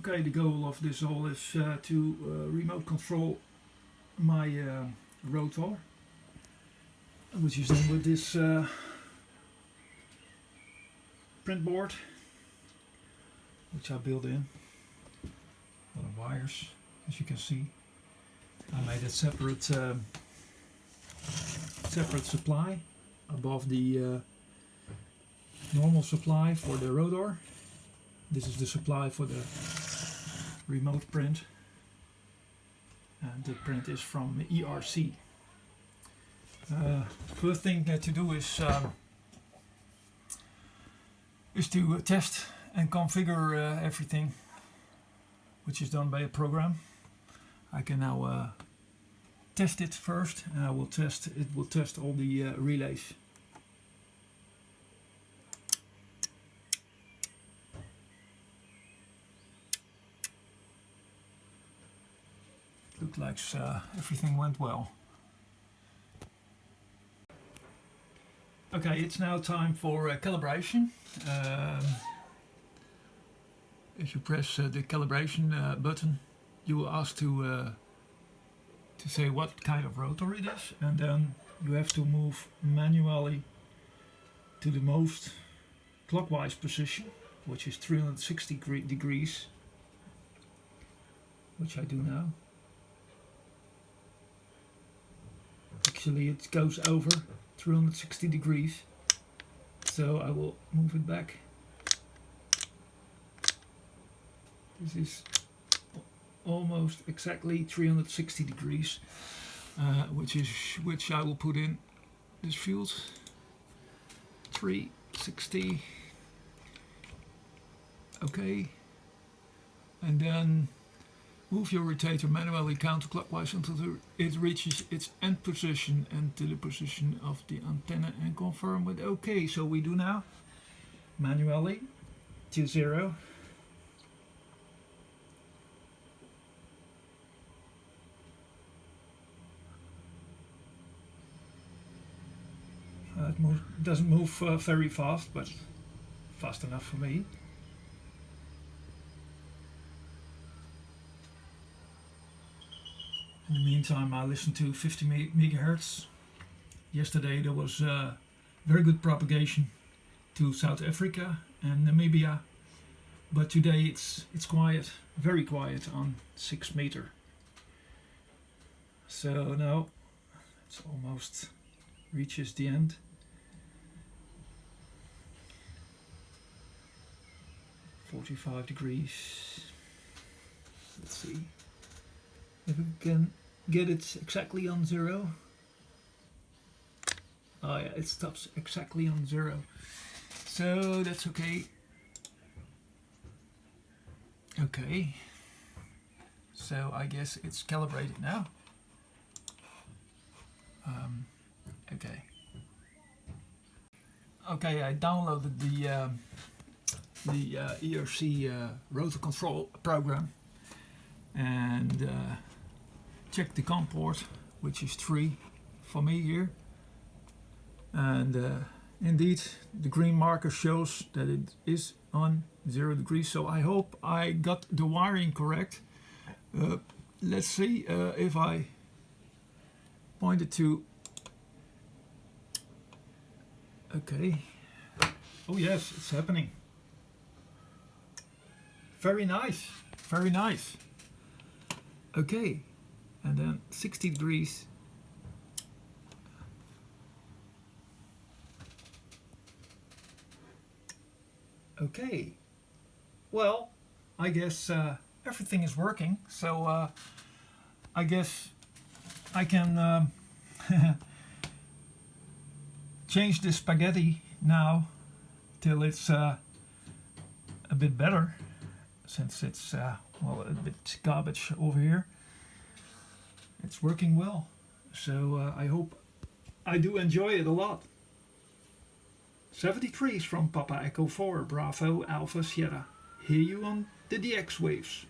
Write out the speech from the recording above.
Okay, the goal of this all is to remote control my rotor, which is done with this print board, which I built in. A lot of wires, as you can see. I made a separate supply above the normal supply for the rotor. This is the supply for the remote print, and the print is from ERC. First thing to do is to test and configure everything, which is done by a program. I can now test it first, and it will test all the relays. Looks like everything went well. Okay, it's now time for calibration. If you press the calibration button, you will ask to say what kind of rotor it is, and then you have to move manually to the most clockwise position, which is 360 degrees, which I do now. Actually, it goes over 360 degrees, so I will move it back. This is almost exactly 360 degrees, which I will put in this field. 360. Okay, and then move your rotator manually counterclockwise until it reaches its end position and to the position of the antenna, and confirm with OK. So we do now manually to 0. It doesn't move very fast, but fast enough for me. In the meantime, I listened to 50 megahertz. Yesterday there was very good propagation to South Africa and Namibia, but today it's quiet, very quiet on 6 meter. So now it's almost reaches the end. .45 degrees. Let's see if we can get it exactly on 0. Oh yeah, it stops exactly on 0. So that's okay. Okay. So I guess it's calibrated now. Okay. Okay, I downloaded the ERC rotor control program and checked the COM port, which is 3 for me here, and indeed the green marker shows that it is on 0 degrees, so I hope I got the wiring correct. Let's see if I point it to... Okay, oh yes, it's happening. Very nice, very nice. Okay, and then 60 degrees. Okay, well, I guess everything is working, so I guess I can change the spaghetti now till it's a bit better, since it's well, a bit garbage over here. It's working well, so I hope I do enjoy it a lot. 73 from Papa Echo 4 Bravo Alpha Sierra. Hear you on the DX waves.